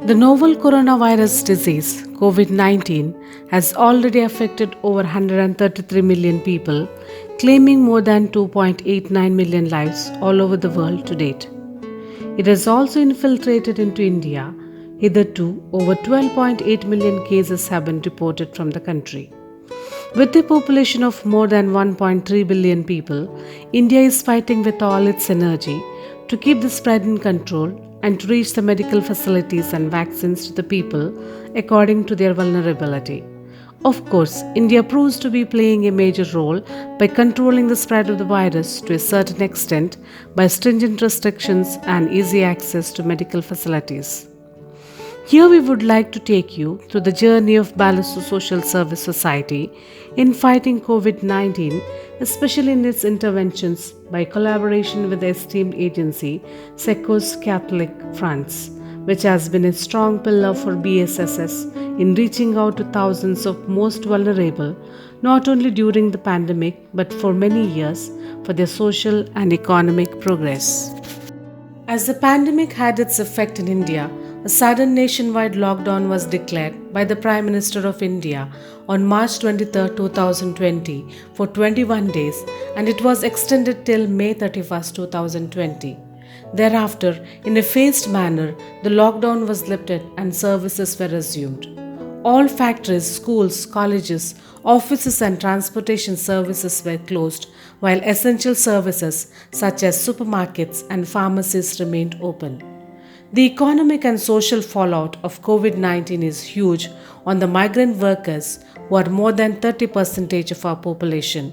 The novel coronavirus disease, COVID 19, has already affected over 133 million people, claiming more than 2.89 million lives all over the world to date. It has also infiltrated into India. Hitherto, over 12.8 million cases have been reported from the country. With a population of more than 1.3 billion people, India is fighting with all its energy to keep the spread in control and to reach the medical facilities and vaccines to the people according to their vulnerability. Of course, India proves to be playing a major role by controlling the spread of the virus to a certain extent by stringent restrictions and easy access to medical facilities. Here we would like to take you through the journey of Balasore Social Service Society in fighting COVID-19, especially in its interventions by collaboration with the esteemed agency SECOS Catholic Fronts, which has been a strong pillar for BSSS in reaching out to thousands of most vulnerable, not only during the pandemic but for many years for their social and economic progress. As the pandemic had its effect in India, a sudden nationwide lockdown was declared by the Prime Minister of India on March 23, 2020 for 21 days, and it was extended till May 31, 2020. Thereafter, in a phased manner, the lockdown was lifted and services were resumed. All factories, schools, colleges, offices and transportation services were closed, while essential services such as supermarkets and pharmacies remained open. The economic and social fallout of COVID 19 is huge on the migrant workers, who are more than 30% of our population.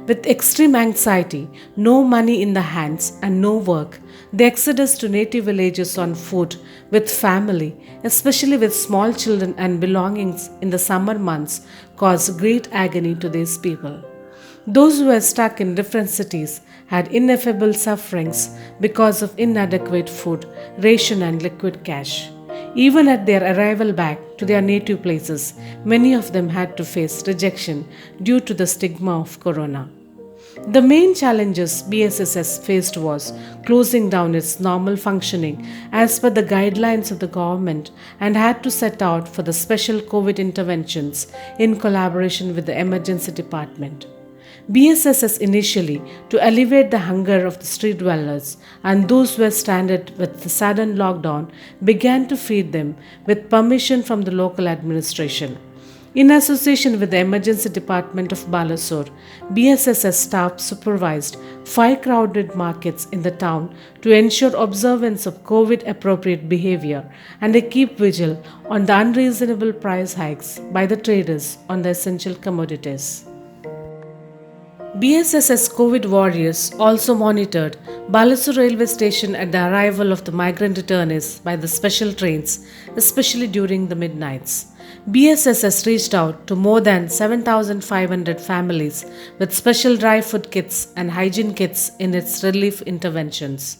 With extreme anxiety, no money in the hands, and no work, the exodus to native villages on foot with family, especially with small children and belongings in the summer months, caused great agony to these people. Those who were stuck in different cities had ineffable sufferings because of inadequate food, ration, and liquid cash. Even at their arrival back to their native places, many of them had to face rejection due to the stigma of corona. The main challenges BSSS faced was closing down its normal functioning as per the guidelines of the government and had to set out for the special COVID interventions in collaboration with the emergency department. BSSS initially to alleviate the hunger of the street dwellers and those who were stranded with the sudden lockdown began to feed them with permission from the local administration. In association with the emergency department of Balasore, BSSS staff supervised 5 crowded markets in the town to ensure observance of COVID appropriate behavior and a keep vigil on the unreasonable price hikes by the traders on the essential commodities. BSSS COVID warriors also monitored Balasore railway station at the arrival of the migrant returnees by the special trains, especially during the midnights. BSSS reached out to more than 7,500 families with special dry food kits and hygiene kits in its relief interventions.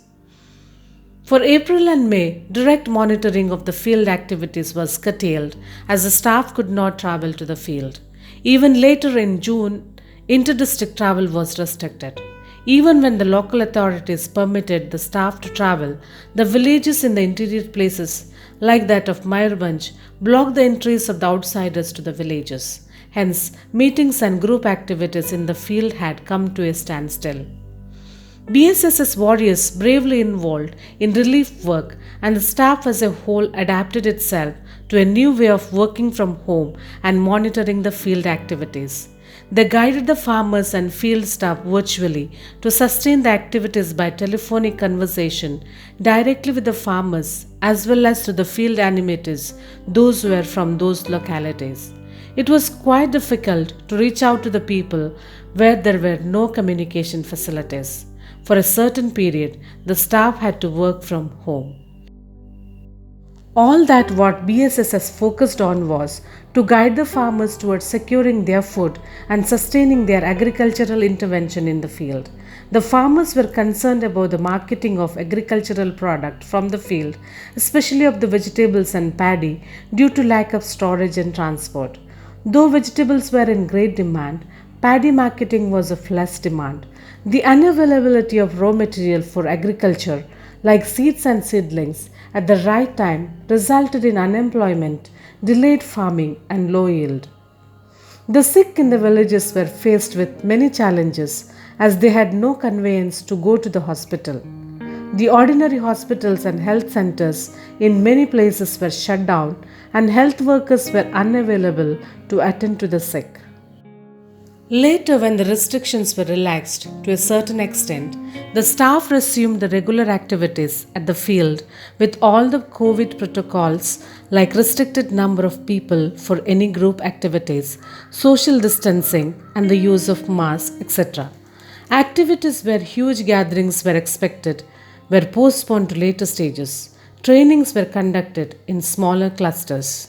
For April and May, direct monitoring of the field activities was curtailed as the staff could not travel to the field. Even later in June, inter-district travel was restricted. Even when the local authorities permitted the staff to travel, the villages in the interior places, like that of Mayurbhanj, blocked the entries of the outsiders to the villages. Hence, meetings and group activities in the field had come to a standstill. BSSS warriors bravely involved in relief work, and the staff as a whole adapted itself to a new way of working from home and monitoring the field activities. They guided the farmers and field staff virtually to sustain the activities by telephonic conversation directly with the farmers as well as to the field animators, those who were from those localities. It was quite difficult to reach out to the people where there were no communication facilities. For a certain period, the staff had to work from home. All that what BSSS focused on was to guide the farmers towards securing their food and sustaining their agricultural intervention in the field. The farmers were concerned about the marketing of agricultural product from the field, especially of the vegetables and paddy, due to lack of storage and transport. Though vegetables were in great demand, paddy marketing was of less demand. The unavailability of raw material for agriculture, like seeds and seedlings, at the right time resulted in unemployment, delayed farming, and low yield. The sick in the villages were faced with many challenges as they had no conveyance to go to the hospital. The ordinary hospitals and health centers in many places were shut down, and health workers were unavailable to attend to the sick. Later, when the restrictions were relaxed to a certain extent, the staff resumed the regular activities at the field with all the COVID protocols like restricted number of people for any group activities, social distancing, and the use of masks, etc. Activities where huge gatherings were expected were postponed to later stages. Trainings were conducted in smaller clusters.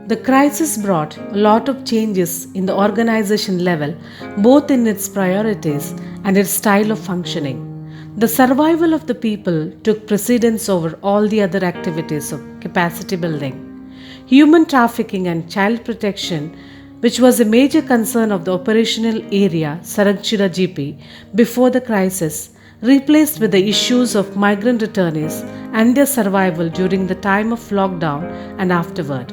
The crisis brought a lot of changes in the organization level, both in its priorities and its style of functioning. The survival of the people took precedence over all the other activities of capacity building. Human trafficking and child protection, which was a major concern of the operational area Sarakchira GP before the crisis, replaced with the issues of migrant returnees and their survival during the time of lockdown and afterward.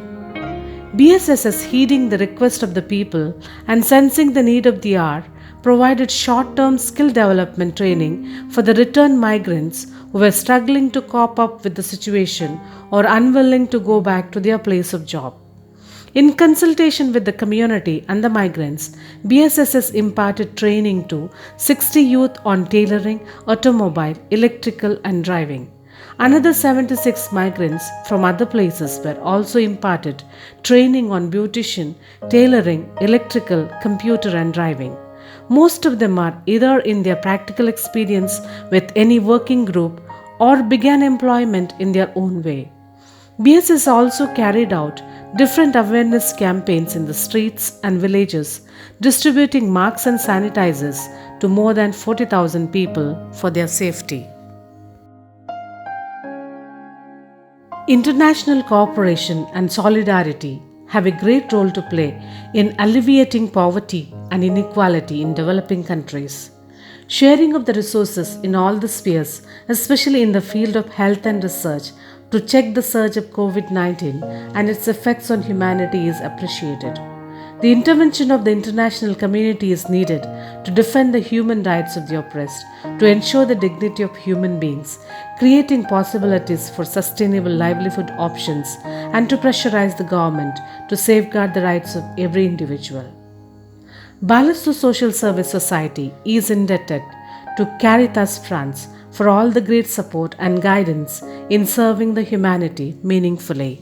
BSSS, heeding the request of the people and sensing the need of the hour, provided short-term skill development training for the returned migrants who were struggling to cope up with the situation or unwilling to go back to their place of job. In consultation with the community and the migrants, BSSS imparted training to 60 youth on tailoring, automobile, electrical and driving. Another 76 migrants from other places were also imparted training on beautician, tailoring, electrical, computer and driving. Most of them are either in their practical experience with any working group or began employment in their own way. BSS also carried out different awareness campaigns in the streets and villages, distributing masks and sanitizers to more than 40,000 people for their safety. International cooperation and solidarity have a great role to play in alleviating poverty and inequality in developing countries. Sharing of the resources in all the spheres, especially in the field of health and research, to check the surge of COVID-19 and its effects on humanity is appreciated. The intervention of the international community is needed to defend the human rights of the oppressed, to ensure the dignity of human beings, creating possibilities for sustainable livelihood options, and to pressurize the government to safeguard the rights of every individual. Balasto Social Service Society is indebted to Caritas France for all the great support and guidance in serving the humanity meaningfully.